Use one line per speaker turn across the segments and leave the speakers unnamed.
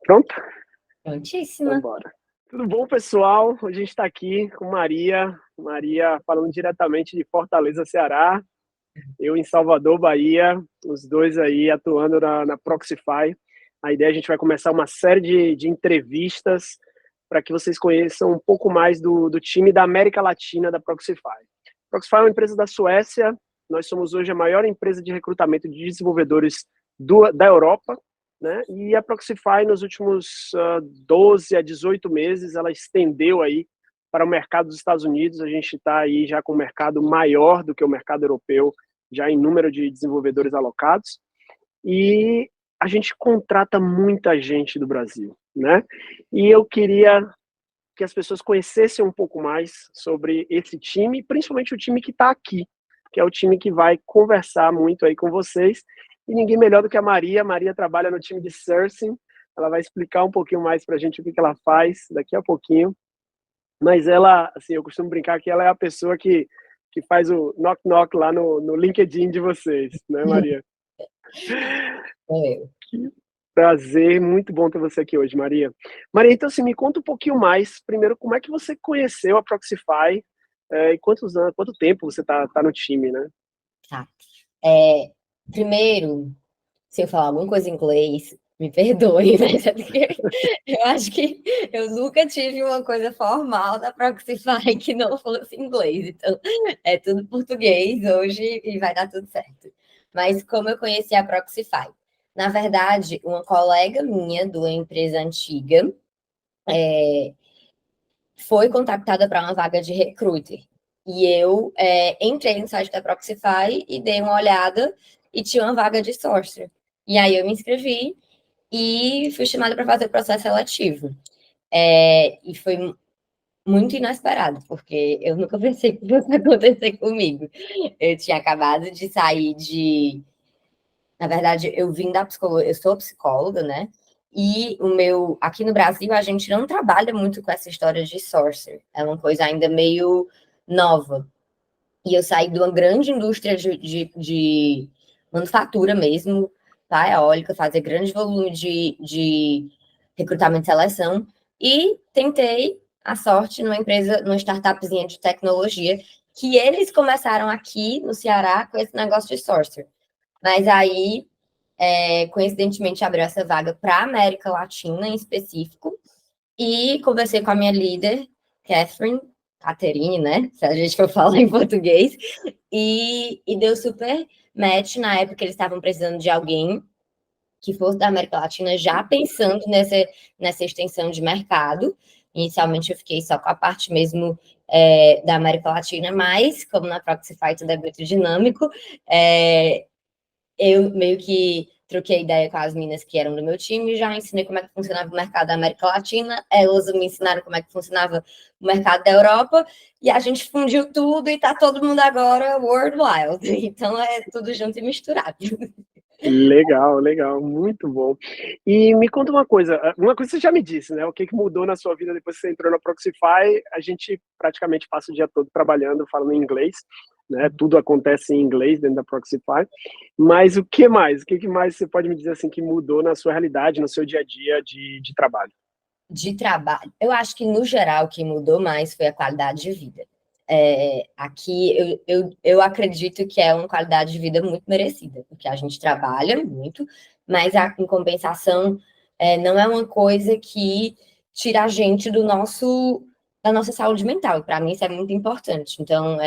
Pronto?
Prontíssima.
Então, bora. Tudo bom, pessoal? Hoje a gente está aqui com Maria. Maria falando diretamente de Fortaleza, Ceará. Eu em Salvador, Bahia. Os dois aí atuando na Proxify. A ideia é a gente vai começar uma série de entrevistas para que vocês conheçam um pouco mais do time da América Latina da Proxify. Proxify é uma empresa da Suécia. Nós somos hoje a maior empresa de recrutamento de desenvolvedores da Europa, né? E a Proxify, nos últimos 12 a 18 meses, ela estendeu aí para o mercado dos Estados Unidos. A gente está aí já com um mercado maior do que o mercado europeu, já em número de desenvolvedores alocados. E a gente contrata muita gente do Brasil, né? E eu queria que as pessoas conhecessem um pouco mais sobre esse time, principalmente o time que está aqui, que é o time que vai conversar muito aí com vocês. E ninguém melhor do que a Maria. A Maria trabalha no time de sourcing. Ela vai explicar um pouquinho mais para a gente o que ela faz daqui a pouquinho. Mas ela, assim, eu costumo brincar que ela é a pessoa que faz o knock-knock lá no LinkedIn de vocês, né, Maria?
Sou eu.
Que prazer, muito bom ter você aqui hoje, Maria. Maria, então, assim, me conta um pouquinho mais, primeiro, como é que você conheceu a Proxify e quanto tempo você tá no time, né?
Tá. Primeiro, se eu falar alguma coisa em inglês, me perdoe, mas é porque eu acho que eu nunca tive uma coisa formal da Proxify que não fosse inglês. Então, é tudo português hoje e vai dar tudo certo. Mas como eu conheci a Proxify? Na verdade, uma colega minha de uma empresa antiga foi contactada para uma vaga de recruiter. E eu entrei no site da Proxify e dei uma olhada e tinha uma vaga de sourcer. E aí eu me inscrevi e fui chamada para fazer o processo seletivo. E foi muito inesperado, porque eu nunca pensei que fosse acontecer comigo. Eu tinha acabado de sair de... Na verdade, eu vim da psicologia, eu sou psicóloga, né? E aqui no Brasil, a gente não trabalha muito com essa história de sourcer. É uma coisa ainda meio nova. E eu saí de uma grande indústria de manufatura mesmo, tá? Eólica, fazer grande volume de recrutamento e seleção. E tentei a sorte numa empresa, numa startupzinha de tecnologia, que eles começaram aqui no Ceará com esse negócio de sourcer. Mas aí, coincidentemente, abriu essa vaga para a América Latina em específico. E conversei com a minha líder, Catherine, né? Se a gente for falar em português. E deu super match. Na época, eles estavam precisando de alguém que fosse da América Latina, já pensando nessa extensão de mercado. Inicialmente, eu fiquei só com a parte mesmo da América Latina, mas, como na Proxify tudo é muito dinâmico, eu meio que troquei ideia com as meninas que eram do meu time, já ensinei como é que funcionava o mercado da América Latina, elas me ensinaram como é que funcionava o mercado da Europa, e a gente fundiu tudo e tá todo mundo agora world wild. Então é tudo junto e misturado.
Legal, legal, muito bom. E me conta uma coisa você já me disse, né? O que mudou na sua vida depois que você entrou na Proxify? A gente praticamente passa o dia todo trabalhando, falando em inglês, né? Tudo acontece em inglês dentro da Proxify. Mas o que mais? O que mais você pode me dizer assim que mudou na sua realidade, no seu dia a dia de trabalho?
De trabalho, eu acho que no geral o que mudou mais foi a qualidade de vida. Aqui eu acredito que é uma qualidade de vida muito merecida, porque a gente trabalha muito, mas em compensação não é uma coisa que tira a gente da nossa saúde mental. Para mim isso é muito importante. Então,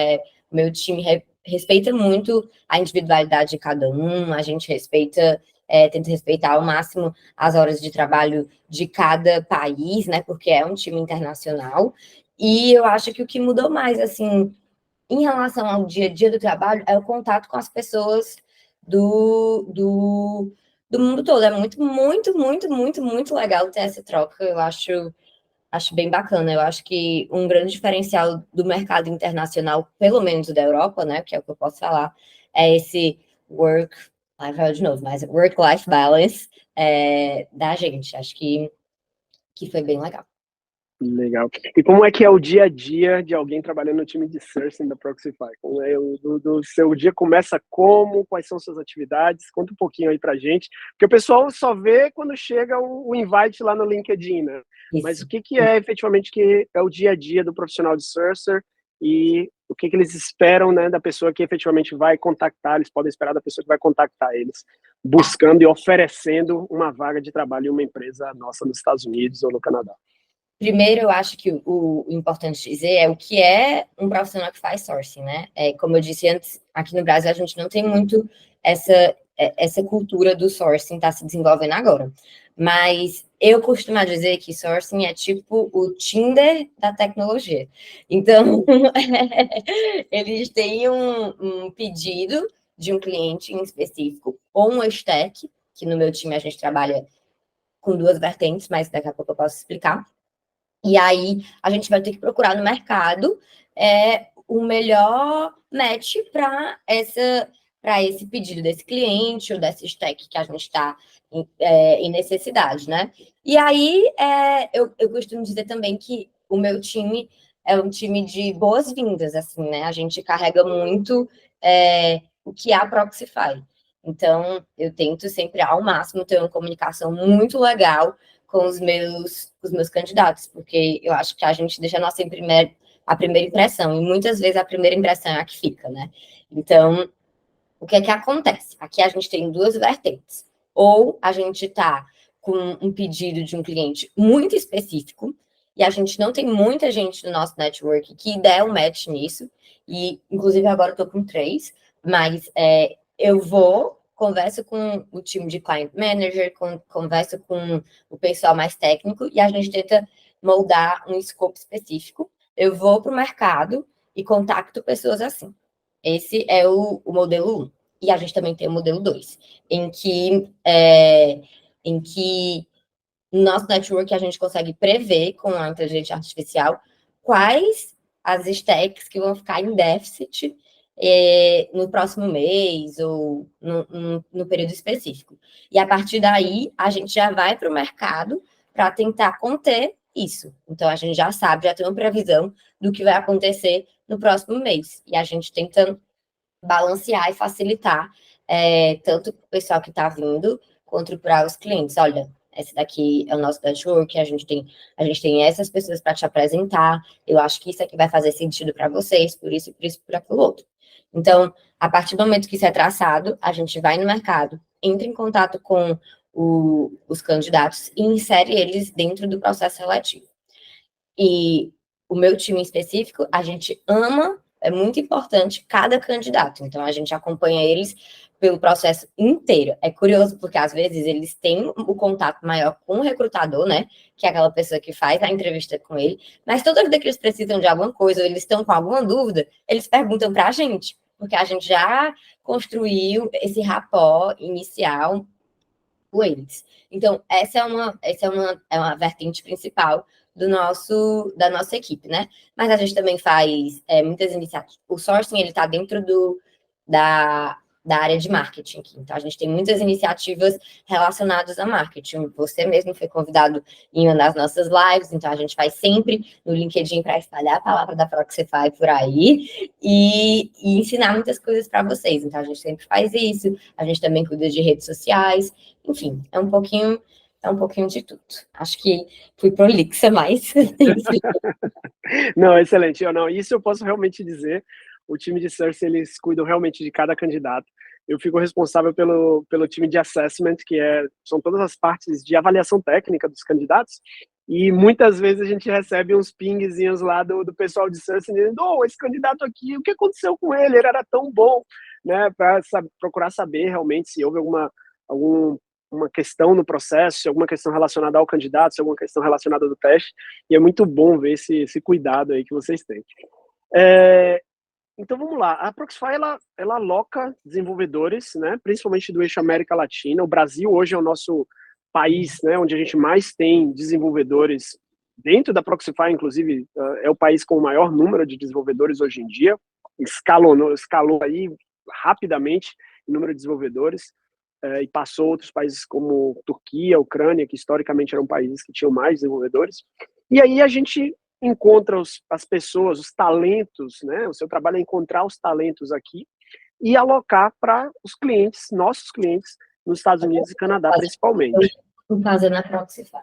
meu time respeita muito a individualidade de cada um, a gente tenta respeitar ao máximo as horas de trabalho de cada país, né? Porque é um time internacional. E eu acho que o que mudou mais, assim, em relação ao dia a dia do trabalho, é o contato com as pessoas do mundo todo. É muito, muito, muito, muito, muito legal ter essa troca. Eu acho bem bacana. Eu acho que um grande diferencial do mercado internacional, pelo menos o da Europa, né, que é o que eu posso falar, é esse work-life balance da gente. Acho que foi bem legal.
Legal. E como é que é o dia a dia de alguém trabalhando no time de sourcing da Proxify? Como é do seu dia começa como? Quais são suas atividades? Conta um pouquinho aí pra gente, porque o pessoal só vê quando chega o invite lá no LinkedIn, né? Mas
Isso.
o que que é efetivamente que é o dia a dia do profissional de sourcer e o que que eles esperam, né, da pessoa que efetivamente vai contactar, eles podem esperar da pessoa que vai contactar eles, buscando e oferecendo uma vaga de trabalho em uma empresa nossa nos Estados Unidos ou no Canadá.
Primeiro, eu acho que o importante dizer é o que é um profissional que faz sourcing, né? Como eu disse antes, aqui no Brasil a gente não tem muito essa cultura do sourcing está se desenvolvendo agora. Mas eu costumo dizer que sourcing é tipo o Tinder da tecnologia. Então, eles têm um pedido de um cliente em específico, ou um stack, que no meu time a gente trabalha com duas vertentes, mas daqui a pouco eu posso explicar. E aí a gente vai ter que procurar no mercado o melhor match para esse pedido desse cliente ou desse stack que a gente está em necessidade, né? E aí eu costumo dizer também que o meu time é um time de boas-vindas, assim, né? A gente carrega muito o que é a Proxify. Então, eu tento sempre, ao máximo, ter uma comunicação muito legal com os meus candidatos, porque eu acho que a gente deixa a primeira impressão, e muitas vezes a primeira impressão é a que fica, né? Então, o que é que acontece? Aqui a gente tem duas vertentes. Ou a gente está com um pedido de um cliente muito específico, e a gente não tem muita gente no nosso network que der um match nisso, e inclusive agora eu estou com 3, mas eu converso com o time de client manager, converso com o pessoal mais técnico, e a gente tenta moldar um escopo específico. Eu vou para o mercado e contacto pessoas assim. Esse é o modelo 1. E a gente também tem o modelo 2, em que no nosso network a gente consegue prever com a inteligência artificial quais as stacks que vão ficar em déficit no próximo mês ou no período específico. E a partir daí, a gente já vai para o mercado para tentar conter isso. Então, a gente já sabe, já tem uma previsão do que vai acontecer no próximo mês. E a gente tenta balancear e facilitar tanto para o pessoal que está vindo, quanto para os clientes. Olha, esse daqui é o nosso network, a gente tem essas pessoas para te apresentar, eu acho que isso aqui vai fazer sentido para vocês, por isso, por aquilo outro. Então, a partir do momento que isso é traçado, a gente vai no mercado, entra em contato com os candidatos e insere eles dentro do processo seletivo. E o meu time em específico, a gente ama, é muito importante cada candidato. Então, a gente acompanha eles pelo processo inteiro. É curioso, porque às vezes eles têm o contato maior com o recrutador, né? Que é aquela pessoa que faz a entrevista com ele. Mas toda vez que eles precisam de alguma coisa, ou eles estão com alguma dúvida, eles perguntam para a gente. Porque a gente já construiu esse rapport inicial com eles. Então, essa é uma vertente principal da nossa equipe, né? Mas a gente também faz muitas iniciativas. O sourcing, ele está dentro da área de marketing. Então, a gente tem muitas iniciativas relacionadas a marketing. Você mesmo foi convidado em uma das nossas lives, então a gente faz sempre no LinkedIn para espalhar a palavra da Proxify por aí e ensinar muitas coisas para vocês. Então, a gente sempre faz isso. A gente também cuida de redes sociais. Enfim, é um pouquinho de tudo. Acho que fui prolixa, mas
Não, excelente. Não, isso eu posso realmente dizer. O time de Cersei, eles cuidam realmente de cada candidato. Eu fico responsável pelo time de assessment, são todas as partes de avaliação técnica dos candidatos. E muitas vezes a gente recebe uns pingzinhos lá do pessoal de Cersei dizendo: oh, esse candidato aqui, o que aconteceu com ele? Ele era tão bom, né? Para procurar saber realmente se houve alguma questão no processo, se alguma questão relacionada ao candidato, se alguma questão relacionada do teste. E é muito bom ver esse cuidado aí que vocês têm. Então vamos lá, a Proxify ela aloca desenvolvedores, né, principalmente do eixo América Latina. O Brasil hoje é o nosso país, né, onde a gente mais tem desenvolvedores dentro da Proxify, inclusive é o país com o maior número de desenvolvedores hoje em dia, escalou aí rapidamente o número de desenvolvedores e passou outros países como Turquia, Ucrânia, que historicamente eram países que tinham mais desenvolvedores. E aí a gente encontra as pessoas, os talentos, né? O seu trabalho é encontrar os talentos aqui e alocar para os clientes, nossos clientes, nos Estados Unidos e Canadá, principalmente.
Estou fazendo a Proxify.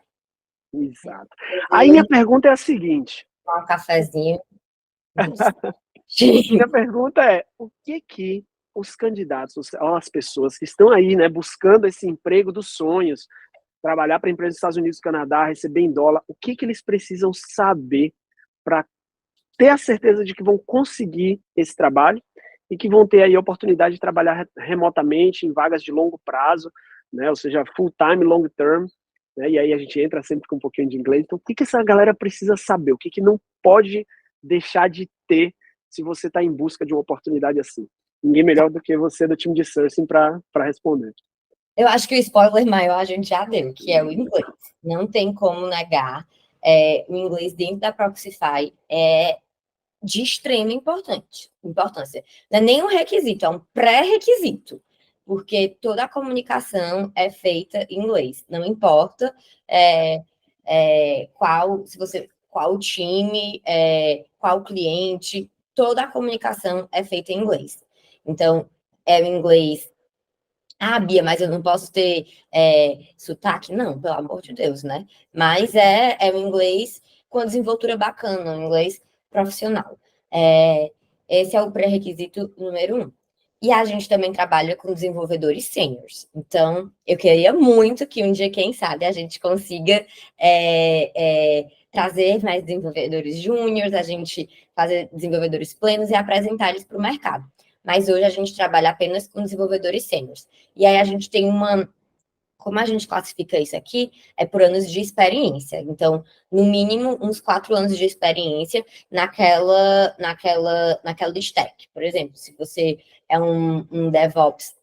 Exato. Aí minha pergunta é a seguinte.
Um cafezinho.
Minha pergunta é, o que os candidatos, as pessoas que estão aí, né, buscando esse emprego dos sonhos, trabalhar para empresas dos Estados Unidos e Canadá, receber em dólar, o que eles precisam saber para ter a certeza de que vão conseguir esse trabalho e que vão ter aí a oportunidade de trabalhar remotamente em vagas de longo prazo, né, ou seja, full time, long term, né, e aí a gente entra sempre com um pouquinho de inglês. Então, o que essa galera precisa saber? O que não pode deixar de ter se você está em busca de uma oportunidade assim? Ninguém melhor do que você do time de sourcing para responder.
Eu acho que o spoiler maior a gente já deu, que é o inglês. Não tem como negar. O inglês dentro da Proxify é de extrema importância. Não é nem um requisito, é um pré-requisito, porque toda a comunicação é feita em inglês. Não importa qual time, qual cliente, toda a comunicação é feita em inglês. Então, é o inglês. Ah, Bia, mas eu não posso ter sotaque? Não, pelo amor de Deus, né? Mas é um inglês com a desenvoltura bacana, um inglês profissional. Esse é o pré-requisito número 1. E a gente também trabalha com desenvolvedores seniors. Então, eu queria muito que um dia, quem sabe, a gente consiga trazer mais desenvolvedores júniores, a gente fazer desenvolvedores plenos e apresentar eles para o mercado. Mas hoje a gente trabalha apenas com desenvolvedores sêniores. E aí a gente tem como a gente classifica isso aqui, é por anos de experiência. Então, no mínimo, uns 4 anos de experiência naquela stack. Por exemplo, se você é um DevOps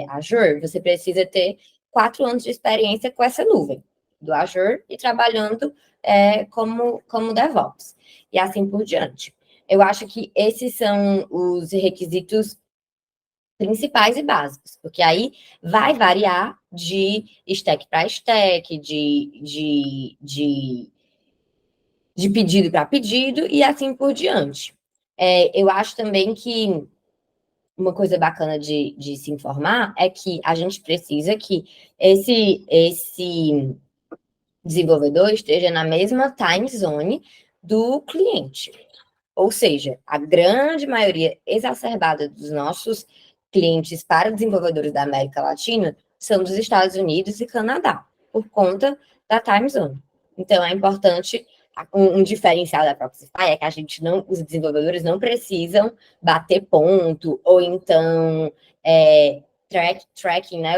Azure, você precisa ter 4 anos de experiência com essa nuvem do Azure e trabalhando como DevOps. E assim por diante. Eu acho que esses são os requisitos principais e básicos, porque aí vai variar de stack para stack, de pedido para pedido e assim por diante. Eu acho também que uma coisa bacana de se informar é que a gente precisa que esse desenvolvedor esteja na mesma time zone do cliente. Ou seja, a grande maioria exacerbada dos nossos clientes para desenvolvedores da América Latina são dos Estados Unidos e Canadá, por conta da time zone. Então, é importante, um diferencial da Proxify é que os desenvolvedores não precisam bater ponto, ou então tracking, né,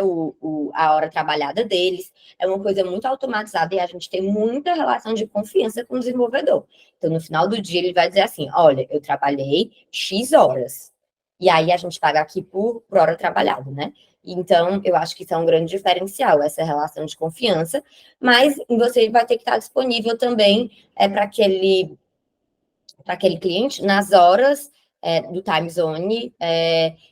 a hora trabalhada deles. É uma coisa muito automatizada e a gente tem muita relação de confiança com o desenvolvedor. Então, no final do dia, ele vai dizer assim, olha, eu trabalhei X horas. E aí, a gente paga aqui por hora trabalhada, né? Então, eu acho que isso é um grande diferencial, essa relação de confiança. Mas você vai ter que estar disponível também para aquele cliente nas horas do time zone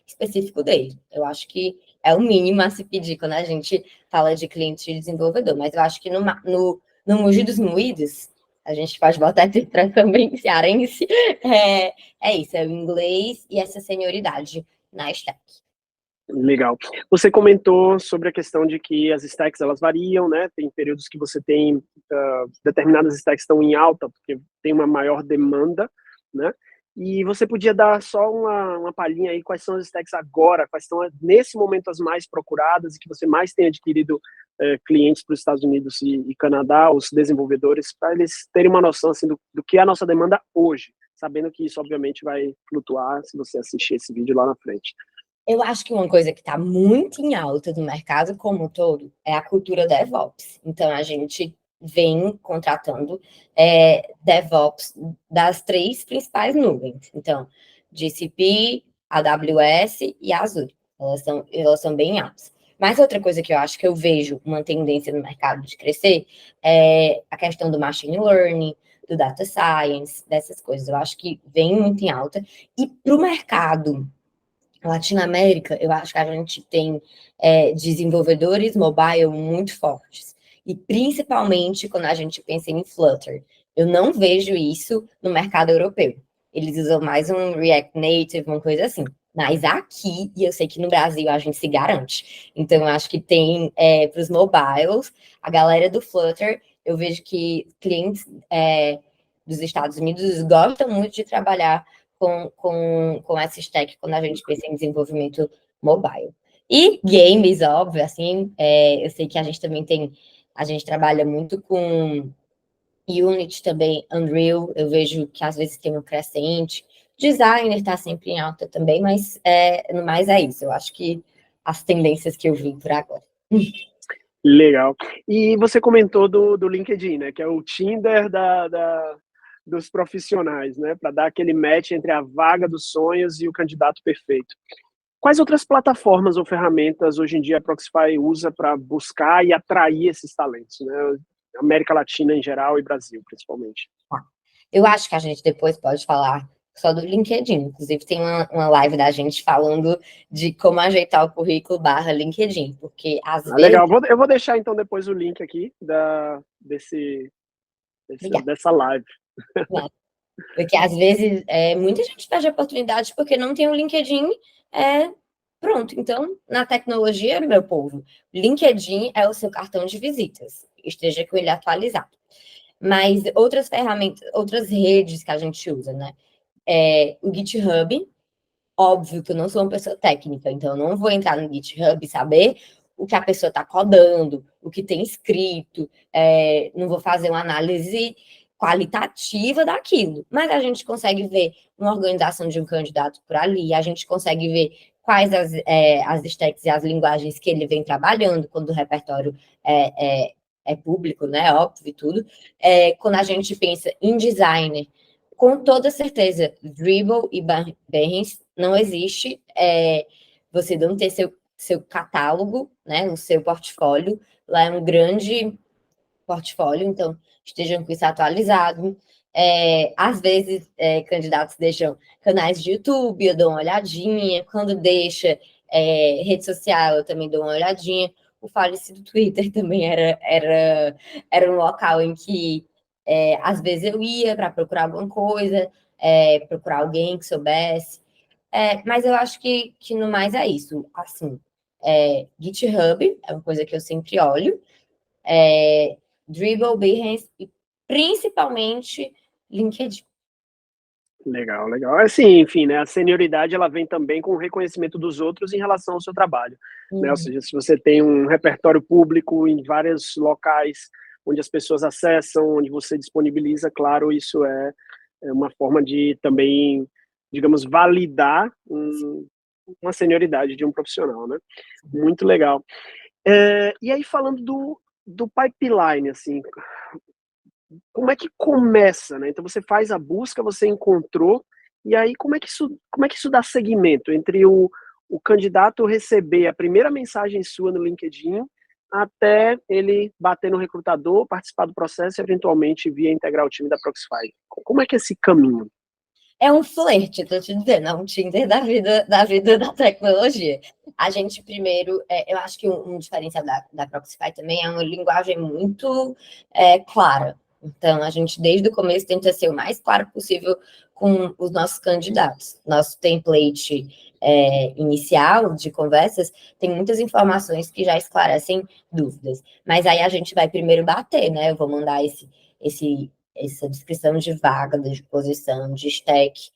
específico dele. Eu acho que é o mínimo a se pedir quando a gente fala de cliente e desenvolvedor. Mas eu acho que no Mogi dos Moídos, a gente pode botar essa expressão bem cearense, isso, é o inglês e essa senioridade na stack.
Legal. Você comentou sobre a questão de que as stacks, elas variam, né? Tem períodos que você tem determinadas stacks estão em alta, porque tem uma maior demanda, né? E você podia dar só uma palhinha aí, quais são as stacks agora, quais são, nesse momento, as mais procuradas e que você mais tem adquirido clientes para os Estados Unidos e Canadá, os desenvolvedores, para eles terem uma noção assim, do que é a nossa demanda hoje, sabendo que isso, obviamente, vai flutuar se você assistir esse vídeo lá na frente.
Eu acho que uma coisa que está muito em alta do mercado como um todo é a cultura DevOps. Então, a gente vem contratando DevOps das 3 principais nuvens. Então, GCP, AWS e Azure. Elas são bem altas. Mas outra coisa que eu acho que eu vejo uma tendência no mercado de crescer é a questão do machine learning, do data science, dessas coisas. Eu acho que vem muito em alta. E para o mercado Latinoamérica, eu acho que a gente tem desenvolvedores mobile muito fortes. E principalmente quando a gente pensa em Flutter. Eu não vejo isso no mercado europeu. Eles usam mais um React Native, uma coisa assim. Mas aqui, e eu sei que no Brasil a gente se garante. Então, eu acho que tem para os mobiles, a galera do Flutter, eu vejo que clientes dos Estados Unidos gostam muito de trabalhar com essa stack quando a gente pensa em desenvolvimento mobile. E games, óbvio, assim, eu sei que a gente também a gente trabalha muito com Unity também, Unreal, eu vejo que às vezes tem um crescente. Designer está sempre em alta também, mas no mais é isso. Eu acho que as tendências que eu vi por agora.
Legal. E você comentou do LinkedIn, né? Que é o Tinder dos profissionais, né? Para dar aquele match entre a vaga dos sonhos e o candidato perfeito. Quais outras plataformas ou ferramentas hoje em dia a Proxify usa para buscar e atrair esses talentos, né? América Latina em geral e Brasil, principalmente.
Eu acho que a gente depois pode falar só do LinkedIn. Inclusive, tem uma live da gente falando de como ajeitar o currículo / LinkedIn, porque às vezes...
Legal, eu vou deixar então depois o link aqui dessa live.
Porque às vezes muita gente perde oportunidades porque não tem um LinkedIn pronto. Então, na tecnologia, meu povo, LinkedIn é o seu cartão de visitas. Esteja com ele atualizado. Mas outras ferramentas, outras redes que a gente usa, né? O GitHub, óbvio que eu não sou uma pessoa técnica, então eu não vou entrar no GitHub e saber o que a pessoa está codando, o que tem escrito, não vou fazer uma análise qualitativa daquilo, mas a gente consegue ver uma organização de um candidato por ali, a gente consegue ver quais as stacks e as linguagens que ele vem trabalhando, quando o repertório é público, né, óbvio e tudo. Quando a gente pensa em designer, com toda certeza, Dribble e Behance não existe você não ter seu catálogo, né, o seu portfólio. Lá é um grande portfólio, então estejam com isso atualizado. Às vezes, candidatos deixam canais de YouTube, eu dou uma olhadinha. Quando deixa rede social, eu também dou uma olhadinha. O falecido Twitter também era um local em que às vezes eu ia para procurar alguma coisa, procurar alguém que soubesse. Mas eu acho que no mais é isso. Assim, GitHub é uma coisa que eu sempre olho. Dribble, Behance e principalmente LinkedIn.
Legal, legal. Assim, enfim, né, a senioridade ela vem também com o reconhecimento dos outros em relação ao seu trabalho, né? Ou seja, se você tem um repertório público em vários locais onde as pessoas acessam, onde você disponibiliza, claro, isso é uma forma de também, digamos, validar uma senioridade de um profissional, né? Muito legal. E aí falando do pipeline, assim, como é que começa, né? Então você faz a busca, você encontrou, e aí como é que isso dá seguimento entre o candidato receber a primeira mensagem sua no LinkedIn até ele bater no recrutador, participar do processo e eventualmente vir integrar o time da Proxify? Como é que é esse caminho?
É um flerte, tô te dizendo, é um Tinder da vida da tecnologia. A gente primeiro, eu acho que um diferencial da Proxify também é uma linguagem muito clara. Então, a gente, desde o começo, tenta ser o mais claro possível com os nossos candidatos. Nosso template inicial de conversas tem muitas informações que já esclarecem dúvidas. Mas aí a gente vai primeiro bater, né? Eu vou mandar essa descrição de vaga, de posição, de stack,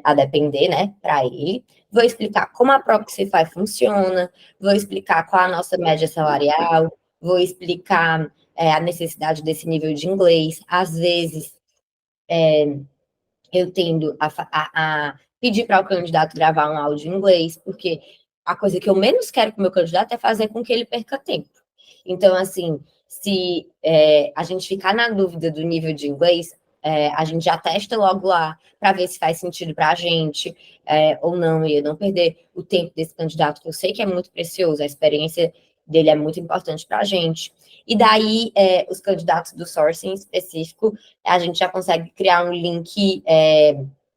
a depender, né, para ele. Vou explicar como a Proxify funciona, vou explicar qual a nossa média salarial, vou explicar a necessidade desse nível de inglês. Às vezes, eu tendo a pedir para o candidato gravar um áudio em inglês, porque a coisa que eu menos quero com o meu candidato é fazer com que ele perca tempo. Então, assim, se a gente ficar na dúvida do nível de inglês, a gente já testa logo lá para ver se faz sentido para a gente ou não, e eu não perder o tempo desse candidato, que eu sei que é muito precioso, a experiência dele é muito importante para a gente. E daí, os candidatos do sourcing específico, a gente já consegue criar um link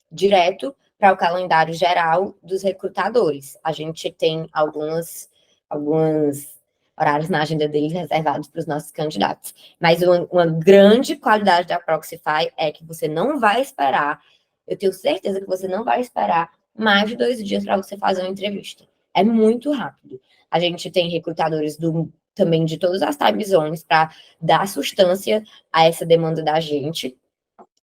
direto para o calendário geral dos recrutadores. A gente tem algumas horários na agenda deles reservados para os nossos candidatos. Mas uma grande qualidade da Proxify é que você não vai esperar, eu tenho certeza que você não vai esperar mais de 2 dias para você fazer uma entrevista. É muito rápido. A gente tem recrutadores também de todas as time zones para dar sustância a essa demanda da gente.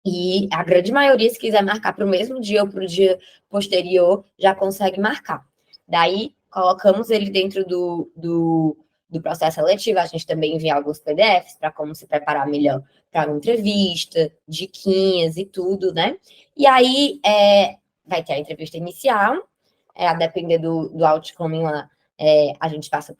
E a grande maioria, se quiser marcar para o mesmo dia ou para o dia posterior, já consegue marcar. Daí, colocamos ele dentro do processo seletivo. A gente também envia alguns PDFs para como se preparar melhor para uma entrevista, diquinhas e tudo, né? E aí, vai ter a entrevista inicial, a depender do outcome lá, a gente passa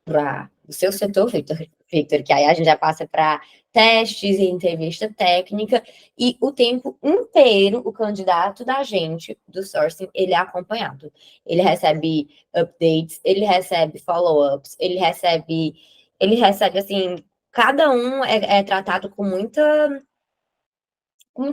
para o seu setor, Victor, que aí a gente já passa para testes e entrevista técnica, e o tempo inteiro o candidato da gente, do sourcing, ele é acompanhado. Ele recebe updates, ele recebe follow-ups, ele recebe, assim, cada um é tratado com muita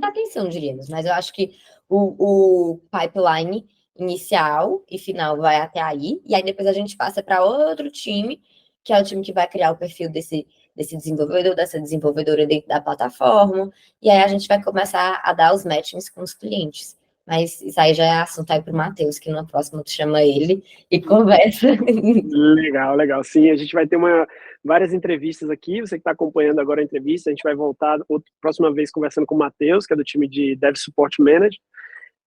atenção, diríamos, mas eu acho que o pipeline inicial e final vai até aí, e aí depois a gente passa para outro time, que é o time que vai criar o perfil desse desenvolvedor, dessa desenvolvedora dentro da plataforma, e aí a gente vai começar a dar os matchings com os clientes. Mas isso aí já é assunto aí para o Matheus, que no próximo tu chama ele e conversa.
Legal, legal. Sim, a gente vai ter várias entrevistas aqui. Você que está acompanhando agora a entrevista, a gente vai voltar próxima vez conversando com o Matheus, que é do time de Dev Support Manager.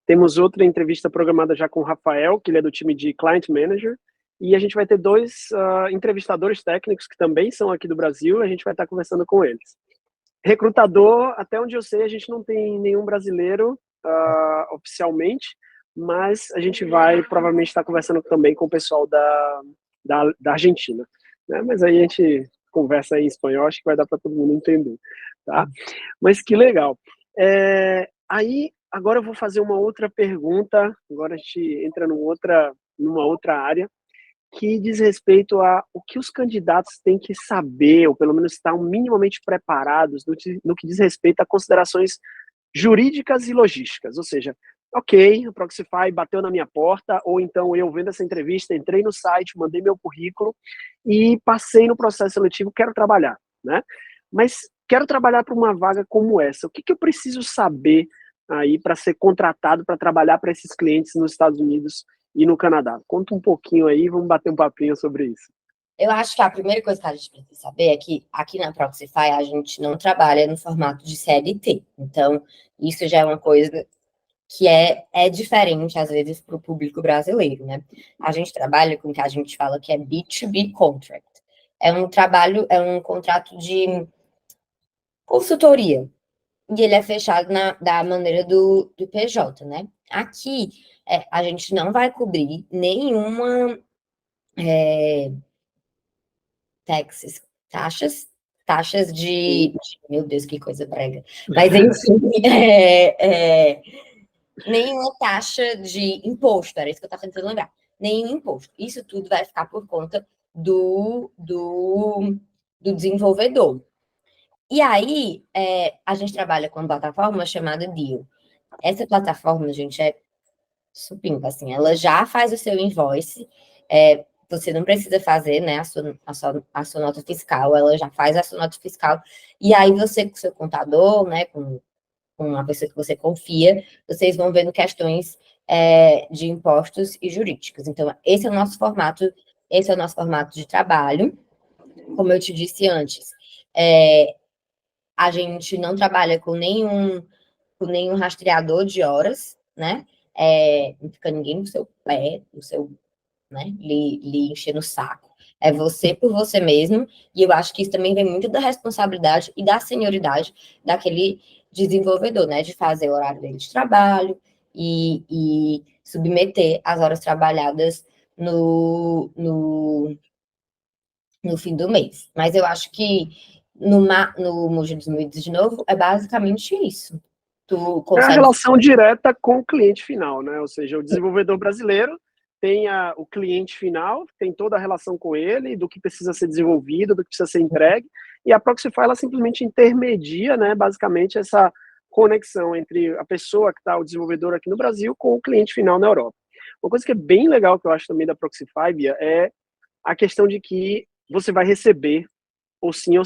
Temos outra entrevista programada já com o Rafael, que ele é do time de Client Manager. E a gente vai ter 2 entrevistadores técnicos que também são aqui do Brasil. A gente vai estar conversando com eles. Recrutador, até onde eu sei, a gente não tem nenhum brasileiro oficialmente, mas a gente vai provavelmente estar conversando também com o pessoal da Argentina, né? Mas aí a gente conversa em espanhol, acho que vai dar para todo mundo entender, tá? Mas que legal. Aí, agora eu vou fazer uma outra pergunta, agora a gente entra numa outra área, que diz respeito a o que os candidatos têm que saber, ou pelo menos estar minimamente preparados no que diz respeito a considerações jurídicas e logísticas, ou seja, ok, a Proxify bateu na minha porta, ou então eu vendo essa entrevista, entrei no site, mandei meu currículo e passei no processo seletivo, quero trabalhar, né? Mas quero trabalhar para uma vaga como essa, o que eu preciso saber aí para ser contratado para trabalhar para esses clientes nos Estados Unidos e no Canadá? Conta um pouquinho aí, vamos bater um papinho sobre isso.
Eu acho que a primeira coisa que a gente precisa saber é que aqui na Proxify a gente não trabalha no formato de CLT. Então, isso já é uma coisa que é diferente, às vezes, para o público brasileiro, né? A gente trabalha com o que a gente fala que é B2B contract. É um contrato de consultoria. E ele é fechado da maneira do PJ, né? Aqui, a gente não vai cobrir nenhuma taxas de... Meu Deus, que coisa brega. Mas, enfim, nenhuma taxa de imposto, era isso que eu estava tentando lembrar. Nenhum imposto. Isso tudo vai ficar por conta do desenvolvedor. E aí, a gente trabalha com uma plataforma chamada Deal. Essa plataforma, gente, é supimpa, assim, ela já faz o seu invoice, você não precisa fazer, né, a sua nota fiscal, ela já faz a sua nota fiscal, e aí você, com o seu contador, né, com uma pessoa que você confia, vocês vão vendo questões de impostos e jurídicos. Então, esse é o nosso formato de trabalho. Como eu te disse antes, a gente não trabalha com nenhum rastreador de horas, né? Não fica ninguém no seu pé, né? Lhe encher no saco. É você por você mesmo, e eu acho que isso também vem muito da responsabilidade e da senioridade daquele desenvolvedor, né? De fazer o horário dele de trabalho e submeter as horas trabalhadas no fim do mês. Mas eu acho que no Mogi dos Moídos, de novo, é basicamente isso. Tu
É a
consegue...
relação direta com o cliente final, né? Ou seja, o desenvolvedor brasileiro tem o cliente final, tem toda a relação com ele, do que precisa ser desenvolvido, do que precisa ser entregue, e a Proxify, ela simplesmente intermedia, né, basicamente, essa conexão entre a pessoa que está, o desenvolvedor aqui no Brasil, com o cliente final na Europa. Uma coisa que é bem legal, que eu acho também da Proxify, Bia, é a questão de que você vai receber ou sim.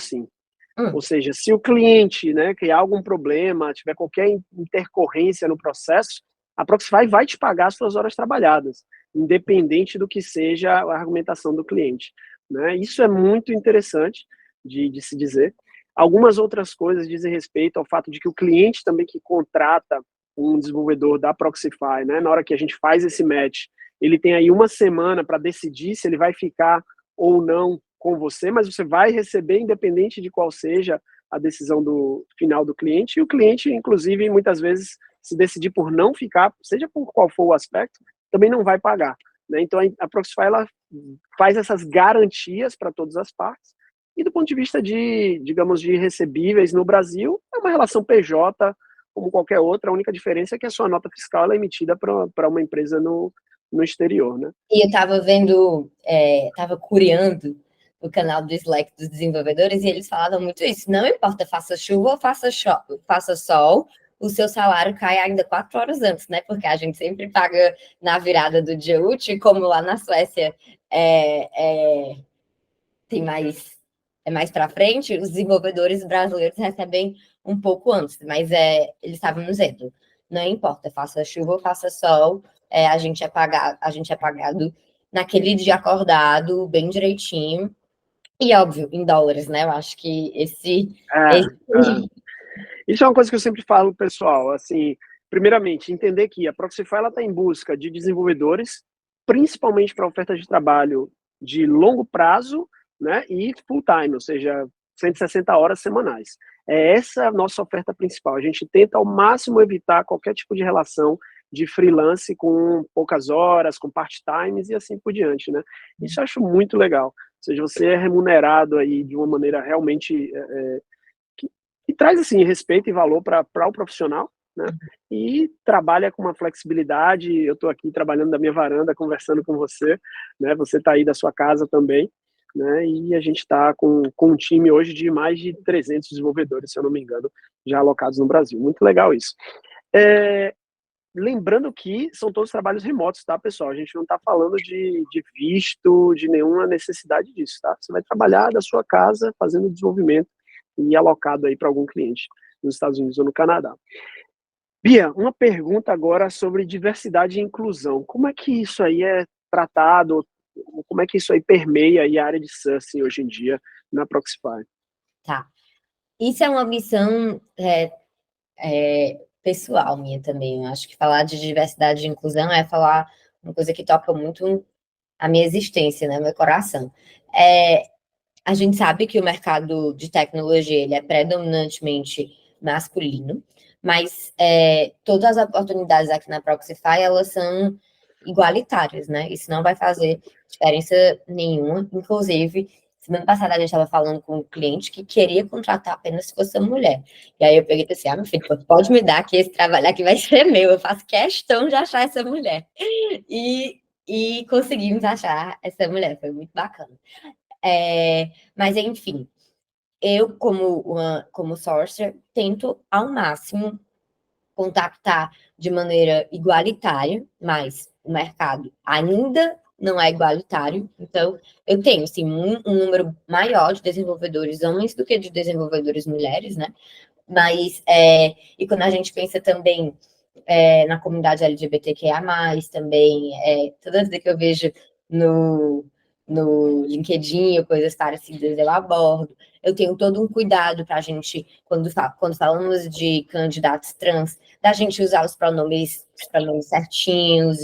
Ou seja, se o cliente, né, criar algum problema, tiver qualquer intercorrência no processo, a Proxify vai te pagar as suas horas trabalhadas, independente do que seja a argumentação do cliente, né? Isso é muito interessante de se dizer. Algumas outras coisas dizem respeito ao fato de que o cliente também que contrata um desenvolvedor da Proxify, né, na hora que a gente faz esse match, ele tem aí uma semana para decidir se ele vai ficar ou não com você, mas você vai receber independente de qual seja a decisão do final do cliente, e o cliente, inclusive, muitas vezes, se decidir por não ficar, seja por qual for o aspecto, também não vai pagar, né? Então, a Proxify, ela faz essas garantias para todas as partes, e do ponto de vista de, digamos, de recebíveis no Brasil, é uma relação PJ, como qualquer outra, a única diferença é que a sua nota fiscal ela é emitida para uma empresa no exterior, né?
E eu estava vendo, estava curiando o canal do Slack dos desenvolvedores, e eles falavam muito isso. Não importa, faça chuva ou faça sol, o seu salário cai ainda 4 horas antes, né? Porque a gente sempre paga na virada do dia útil, como lá na Suécia tem mais, é mais para frente, os desenvolvedores brasileiros recebem um pouco antes, mas eles estavam dizendo, não importa, faça chuva ou faça sol, a gente é pagado naquele dia acordado, bem direitinho, e óbvio, em dólares, né? Eu acho que
Isso é uma coisa que eu sempre falo, pessoal, assim, primeiramente, entender que a Proxify está em busca de desenvolvedores, principalmente para ofertas de trabalho de longo prazo, né, e full time, ou seja, 160 horas semanais. É essa a nossa oferta principal. A gente tenta ao máximo evitar qualquer tipo de relação de freelance com poucas horas, com part-times e assim por diante, né? Isso eu acho muito legal. Ou seja, você é remunerado aí de uma maneira realmente que traz assim respeito e valor para o profissional, né? E trabalha com uma flexibilidade. Eu estou aqui trabalhando da minha varanda, conversando com você, né? Você está aí da sua casa também, né? E a gente está com um time hoje de mais de 300 desenvolvedores, se eu não me engano, já alocados no Brasil. Muito legal isso. Lembrando que são todos trabalhos remotos, tá, pessoal? A gente não está falando de visto, de nenhuma necessidade disso, tá? Você vai trabalhar da sua casa, fazendo desenvolvimento e alocado aí para algum cliente nos Estados Unidos ou no Canadá. Bia, uma pergunta agora sobre diversidade e inclusão. Como é que isso aí é tratado? Como é que isso aí permeia aí a área de sourcing hoje em dia na Proxify?
Tá. Isso é uma missão pessoal minha também. Eu acho que falar de diversidade e inclusão é falar uma coisa que toca muito a minha existência, né, meu coração. A gente sabe que o mercado de tecnologia ele é predominantemente masculino, mas todas as oportunidades aqui na Proxify, elas são igualitárias, né? Isso não vai fazer diferença nenhuma. Inclusive, semana passada a gente estava falando com um cliente que queria contratar apenas se fosse mulher. E aí eu peguei e disse assim, meu filho, pode me dar que esse trabalho aqui vai ser meu, eu faço questão de achar essa mulher. E conseguimos achar essa mulher, foi muito bacana. Mas, enfim, eu, como sourcer, tento ao máximo contactar de maneira igualitária, mas o mercado ainda não é igualitário, então eu tenho, assim, um número maior de desenvolvedores homens do que de desenvolvedores mulheres, né? Mas, e quando a gente pensa também na comunidade LGBTQIA+, também, toda vez que eu vejo no LinkedIn ou coisas parecidas, eu abordo. Eu tenho todo um cuidado para a gente, quando falamos de candidatos trans, da gente usar os pronomes certinhos,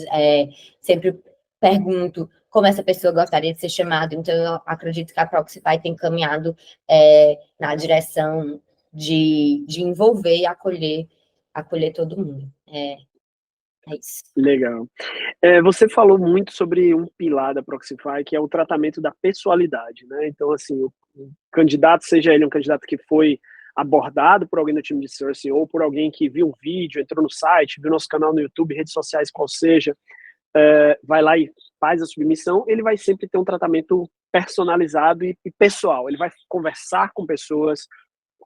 sempre pergunto como essa pessoa gostaria de ser chamada, então eu acredito que a Proxify tem caminhado na direção de envolver e acolher todo mundo. É isso.
Legal. Você falou muito sobre um pilar da Proxify, que é o tratamento da pessoalidade, né? Então, assim, o candidato, seja ele um candidato que foi abordado por alguém do time de sourcing ou por alguém que viu um vídeo, entrou no site, viu nosso canal no YouTube, redes sociais, qual seja, vai lá e faz a submissão, ele vai sempre ter um tratamento personalizado e pessoal. Ele vai conversar com pessoas,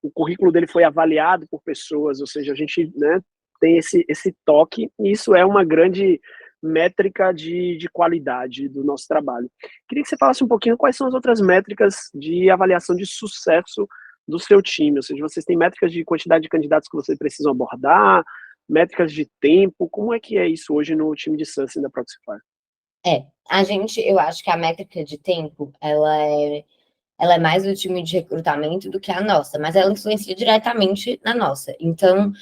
o currículo dele foi avaliado por pessoas, ou seja, a gente, né, tem esse toque, e isso é uma grande métrica de qualidade do nosso trabalho. Queria que você falasse um pouquinho quais são as outras métricas de avaliação de sucesso do seu time, ou seja, vocês têm métricas de quantidade de candidatos que vocês precisam abordar, métricas de tempo, como é que é isso hoje no time de sourcing da Proxify?
Eu acho que a métrica de tempo, ela é mais do time de recrutamento do que a nossa, mas ela influencia diretamente na nossa. Então,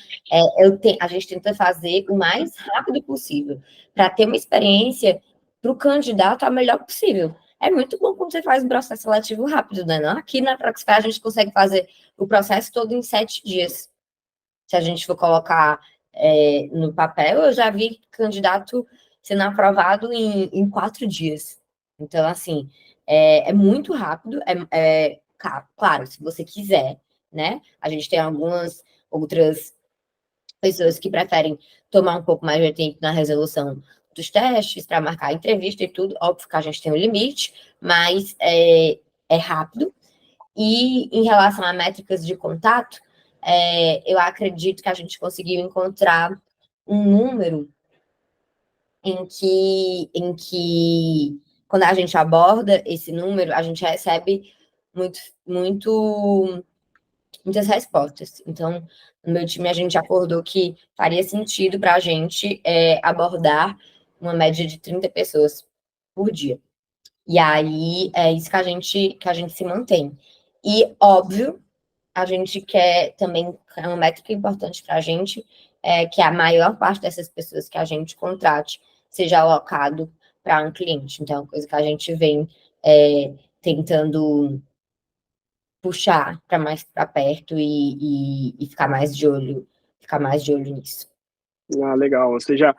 a gente tenta fazer o mais rápido possível, para ter uma experiência para o candidato a melhor possível. É muito bom quando você faz um processo seletivo rápido, né? Não? Aqui na Proxify a gente consegue fazer o processo todo em 7 dias. Se a gente for colocar no papel, eu já vi candidato sendo aprovado em 4 dias. Então, assim, é muito rápido, claro, se você quiser, né? A gente tem algumas outras pessoas que preferem tomar um pouco mais de tempo na resolução dos testes, para marcar a entrevista e tudo. Óbvio que a gente tem um limite, mas é rápido. E em relação a métricas de contato, eu acredito que a gente conseguiu encontrar um número em que quando a gente aborda esse número, a gente recebe muitas respostas. Então, no meu time, a gente acordou que faria sentido para a gente abordar uma média de 30 pessoas por dia. E aí, é isso que a gente se mantém. E, óbvio, a gente quer também, é uma métrica importante para a gente, que a maior parte dessas pessoas que a gente contrate seja alocado para um cliente. Então, é uma coisa que a gente vem tentando puxar para mais para perto e ficar mais de olho nisso.
Ah, legal. Ou seja,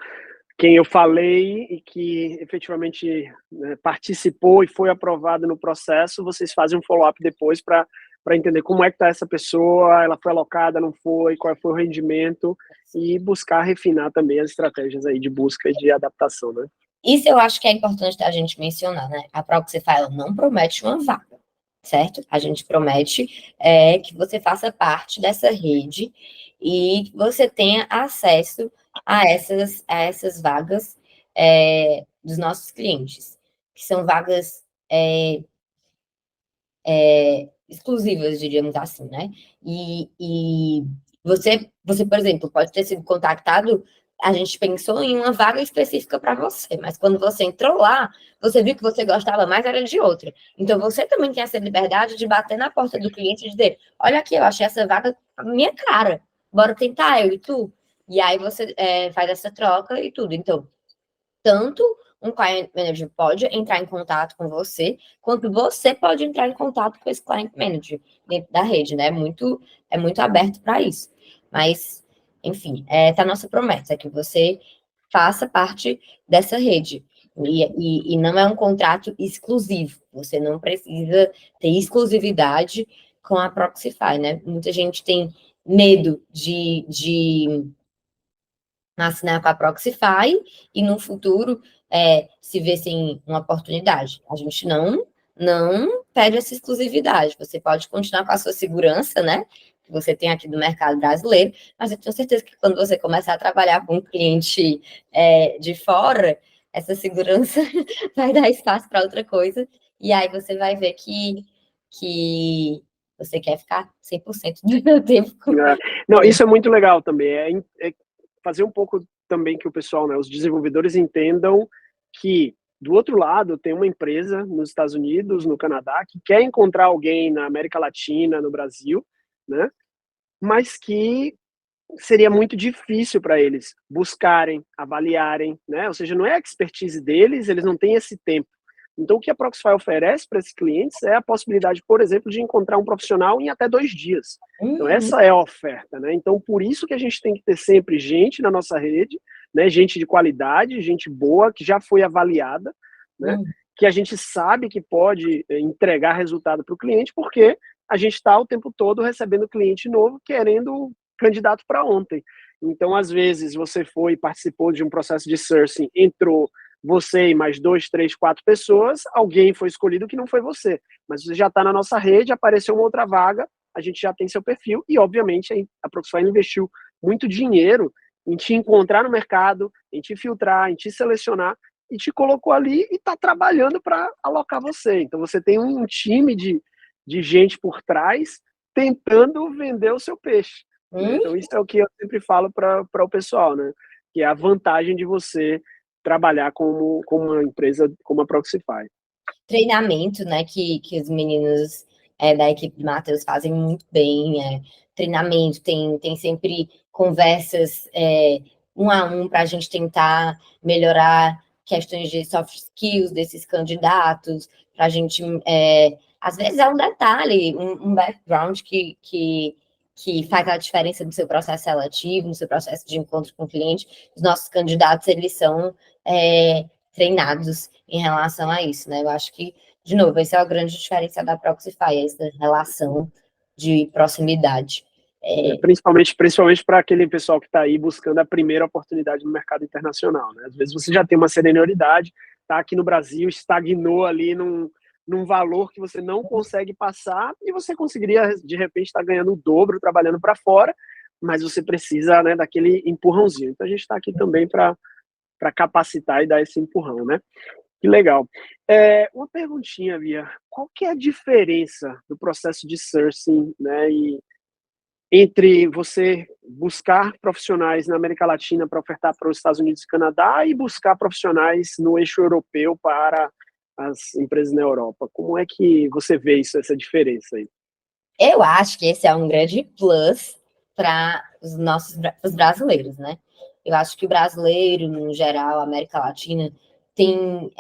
quem eu falei e que efetivamente, né, participou e foi aprovado no processo, vocês fazem um follow-up depois para entender como é que está essa pessoa, ela foi alocada, não foi, qual foi o rendimento, e buscar refinar também as estratégias aí de busca e de adaptação, né?
Isso eu acho que é importante a gente mencionar, né? A Proxify ela não promete uma vaga, certo? A gente promete que você faça parte dessa rede e que você tenha acesso a essas vagas dos nossos clientes, que são vagas exclusivas, diríamos assim, né? E você, por exemplo, pode ter sido contactado, a gente pensou em uma vaga específica para você, mas quando você entrou lá, você viu que você gostava mais era de outra. Então, você também tem essa liberdade de bater na porta do cliente e dizer, olha aqui, eu achei essa vaga a minha cara, bora tentar, eu e tu. E aí você faz essa troca e tudo. Então, tanto um client manager pode entrar em contato com você, quanto você pode entrar em contato com esse client manager dentro da rede, né? É muito aberto para isso. Mas, enfim, tá a nossa promessa, que você faça parte dessa rede. E não é um contrato exclusivo. Você não precisa ter exclusividade com a Proxify, né? Muita gente tem medo de assinar com a Proxify e no futuro se ver sem uma oportunidade. A gente não pede essa exclusividade. Você pode continuar com a sua segurança, né? Que você tem aqui do mercado brasileiro, mas eu tenho certeza que quando você começar a trabalhar com um cliente de fora, essa segurança vai dar espaço para outra coisa, e aí você vai ver que você quer ficar 100% do seu tempo com
Não, isso é muito legal também. É fazer um pouco também que o pessoal, né, os desenvolvedores entendam que do outro lado tem uma empresa nos Estados Unidos, no Canadá, que quer encontrar alguém na América Latina, no Brasil, né, mas que seria muito difícil para eles buscarem, avaliarem, né? Ou seja, não é a expertise deles, eles não têm esse tempo. Então, o que a Proxify oferece para esses clientes é a possibilidade, por exemplo, de encontrar um profissional em até 2 dias. Então, essa é a oferta, né? Então, por isso que a gente tem que ter sempre gente na nossa rede, né? Gente de qualidade, gente boa, que já foi avaliada, né? Que a gente sabe que pode entregar resultado para o cliente, porque a gente está o tempo todo recebendo cliente novo, querendo candidato para ontem. Então, às vezes, você foi, participou de um processo de sourcing, entrou você e mais 2, 3, 4 pessoas, alguém foi escolhido que não foi você, mas você já está na nossa rede, apareceu uma outra vaga, a gente já tem seu perfil e, obviamente, a Proxify investiu muito dinheiro em te encontrar no mercado, em te filtrar, em te selecionar, e te colocou ali e está trabalhando para alocar você. Então você tem um time de gente por trás tentando vender o seu peixe. Né? Então isso é o que eu sempre falo para o pessoal, né? Que é a vantagem de você trabalhar como uma empresa como a Proxify.
Treinamento, né, que os meninos da equipe de Matheus fazem muito bem, treinamento, tem sempre conversas um a um para a gente tentar melhorar questões de soft skills desses candidatos, para a gente, às vezes é um detalhe, um background que faz a diferença no seu processo seletivo, no seu processo de encontro com o cliente. Os nossos candidatos, eles são treinados em relação a isso, né? Eu acho que, de novo, esse é o grande diferencial da Proxify, essa relação de proximidade.
Principalmente para aquele pessoal que está aí buscando a primeira oportunidade no mercado internacional, né? Às vezes você já tem uma senioridade, está aqui no Brasil, estagnou ali num valor que você não consegue passar e você conseguiria, de repente, estar ganhando o dobro trabalhando para fora, mas você precisa, né, daquele empurrãozinho. Então a gente está aqui também para capacitar e dar esse empurrão, né? Que legal. Uma perguntinha, Bia. Qual que é a diferença do processo de sourcing, né, entre você buscar profissionais na América Latina para ofertar para os Estados Unidos e Canadá e buscar profissionais no eixo europeu para as empresas na Europa? Como é que você vê isso, essa diferença aí?
Eu acho que esse é um grande plus para os brasileiros, né? Eu acho que o brasileiro, no geral, a América Latina, tem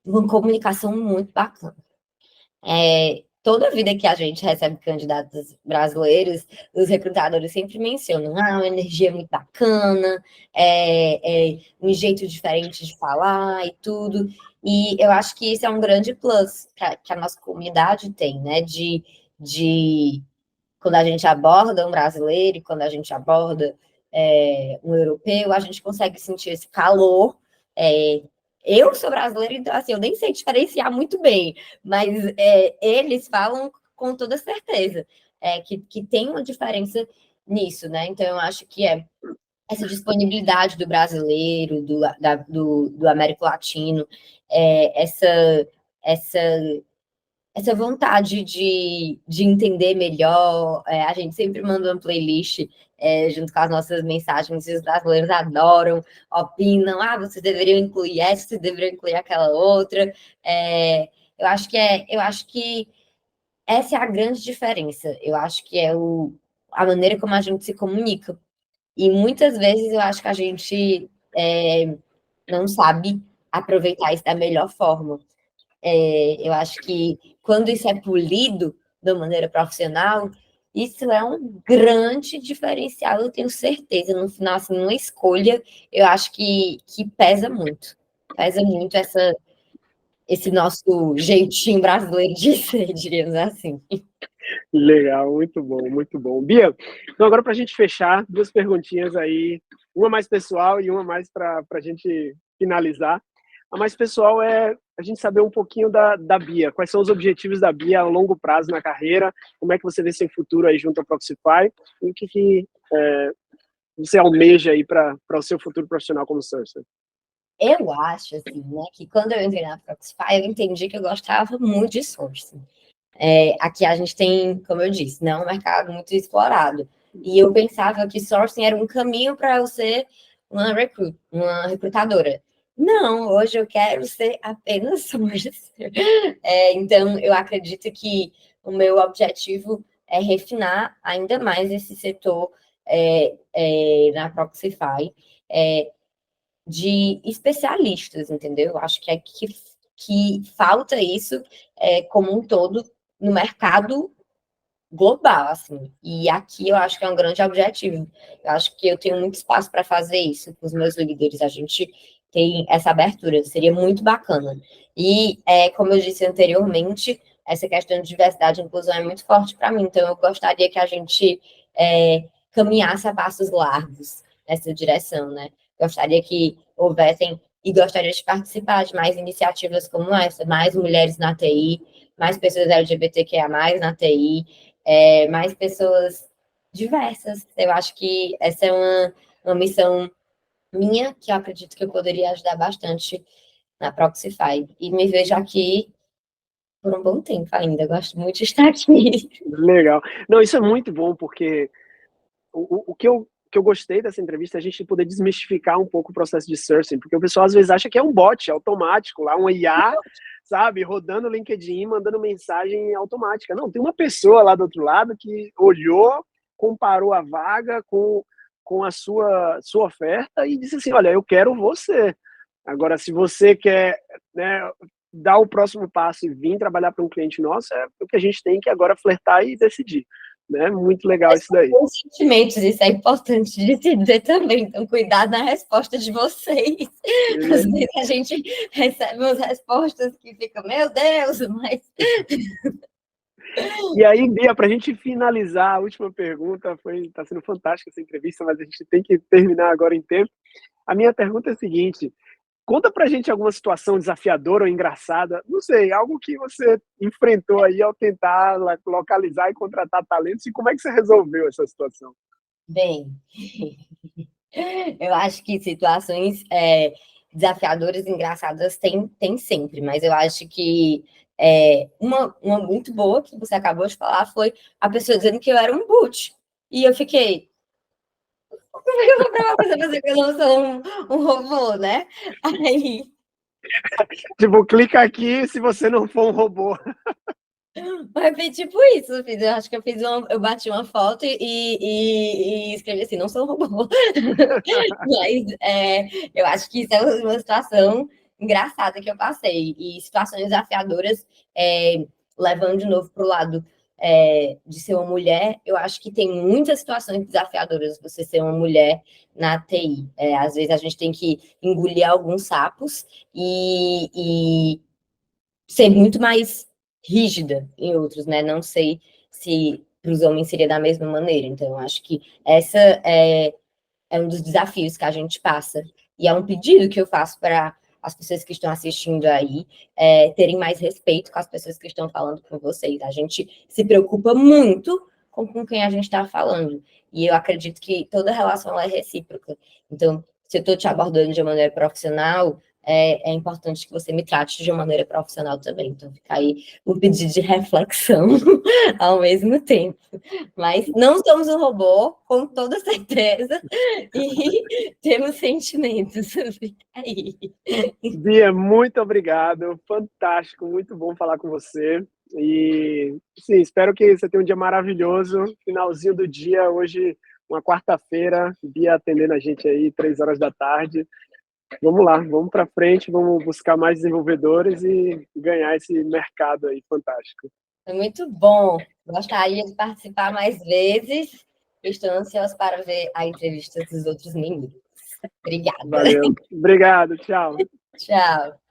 uma comunicação muito bacana. Toda vida que a gente recebe candidatos brasileiros, os recrutadores sempre mencionam uma energia muito bacana, um jeito diferente de falar e tudo. E eu acho que isso é um grande plus que a nossa comunidade tem, né? De quando a gente aborda um brasileiro e quando a gente aborda um europeu, a gente consegue sentir esse calor. Eu sou brasileira, então assim, eu nem sei diferenciar muito bem, mas eles falam com toda certeza que tem uma diferença nisso, né? Então eu acho que essa disponibilidade do brasileiro, do Américo Latino, essa essa vontade de entender melhor. A gente sempre manda uma playlist junto com as nossas mensagens, e os brasileiros adoram, opinam, vocês deveriam incluir essa, vocês deveriam incluir aquela outra. Eu acho que essa é a grande diferença. Eu acho que a maneira como a gente se comunica. E muitas vezes eu acho que a gente não sabe aproveitar isso da melhor forma. Eu acho que quando isso é polido de maneira profissional, isso é um grande diferencial, eu tenho certeza. No final, assim, uma escolha, eu acho que pesa muito. Pesa muito esse nosso jeitinho brasileiro de ser, diríamos assim.
Legal, muito bom, muito bom. Bia, então agora para a gente fechar, duas perguntinhas aí, uma mais pessoal e uma mais para a gente finalizar. A mais pessoal é a gente saber um pouquinho da Bia. Quais são os objetivos da Bia a longo prazo na carreira? Como é que você vê seu futuro aí junto à Proxify? E o que você almeja aí para o seu futuro profissional como sourcer?
Eu acho, assim, né, que quando eu entrei na Proxify, eu entendi que eu gostava muito de sourcing. Aqui a gente tem, como eu disse, não é um mercado muito explorado. E eu pensava que sourcing era um caminho para eu ser uma recrutadora. Não, hoje eu quero ser apenas sourcer. Então, eu acredito que o meu objetivo é refinar ainda mais esse setor na Proxify, de especialistas, entendeu? Acho que falta isso como um todo no mercado global, assim. E aqui eu acho que é um grande objetivo. Eu acho que eu tenho muito espaço para fazer isso com os meus líderes. A gente tem essa abertura, seria muito bacana. E, como eu disse anteriormente, essa questão de diversidade e inclusão é muito forte para mim. Então, eu gostaria que a gente caminhasse a passos largos nessa direção, né? Gostaria que houvessem e gostaria de participar de mais iniciativas como essa, mais mulheres na TI, mais pessoas LGBTQIA+, na TI, mais pessoas diversas. Eu acho que essa é uma missão minha, que eu acredito que eu poderia ajudar bastante na Proxify. E me vejo aqui por um bom tempo ainda. Eu gosto muito de estar aqui.
Legal. Não, isso é muito bom, porque o que eu gostei dessa entrevista é a gente poder desmistificar um pouco o processo de sourcing, porque o pessoal às vezes acha que é um bot automático, lá um IA, sabe, rodando o LinkedIn, mandando mensagem automática. Não, tem uma pessoa lá do outro lado que olhou, comparou a vaga com a sua oferta e disse assim, olha, eu quero você. Agora, se você quer, né, dar o próximo passo e vir trabalhar para um cliente nosso, é o que a gente tem que agora flertar e decidir. Né? Muito legal isso daí.
Os sentimentos, isso é importante de se dizer também. Então, cuidado na resposta de vocês. Às vezes a gente recebe umas respostas que fica, meu Deus, mas.
E aí, Bia, para a gente finalizar, a última pergunta está sendo fantástica essa entrevista, mas a gente tem que terminar agora em tempo. A minha pergunta é a seguinte: conta pra gente alguma situação desafiadora ou engraçada, não sei, algo que você enfrentou aí ao tentar localizar e contratar talentos, e como é que você resolveu essa situação?
Bem, eu acho que situações desafiadoras, engraçadas, tem sempre, mas eu acho que uma muito boa que você acabou de falar foi a pessoa dizendo que eu era um boot. E eu fiquei, como é que eu vou pra uma pessoa dizer que eu não sou um robô, né? Aí.
Tipo, clica aqui se você não for um robô.
Mas foi tipo isso, eu acho que eu bati uma foto e escrevi assim, não sou um robô. Mas eu acho que isso é uma situação engraçada que eu passei. E situações desafiadoras, levando de novo para o lado de ser uma mulher, eu acho que tem muitas situações desafiadoras você ser uma mulher na TI. Às vezes a gente tem que engolir alguns sapos e ser muito mais rígida em outros, né? Não sei se para os homens seria da mesma maneira. Então, eu acho que essa é um dos desafios que a gente passa. E é um pedido que eu faço para as pessoas que estão assistindo aí terem mais respeito com as pessoas que estão falando com vocês. A gente se preocupa muito com quem a gente está falando. E eu acredito que toda relação é recíproca. Então, se eu estou te abordando de uma maneira profissional, é importante que você me trate de uma maneira profissional também. Então, fica aí um pedido de reflexão ao mesmo tempo. Mas não somos um robô, com toda certeza, e temos sentimentos. Fica aí.
Bia, muito obrigado, fantástico, muito bom falar com você. E sim, espero que você tenha um dia maravilhoso. Finalzinho do dia, hoje, uma quarta-feira, Bia atendendo a gente aí, 3 horas da tarde. Vamos lá, vamos para frente, vamos buscar mais desenvolvedores e ganhar esse mercado aí fantástico.
É muito bom. Gostaria de participar mais vezes. Estou ansiosa para ver a entrevista dos outros meninos. Obrigada.
Valeu. Obrigado, tchau.
Tchau.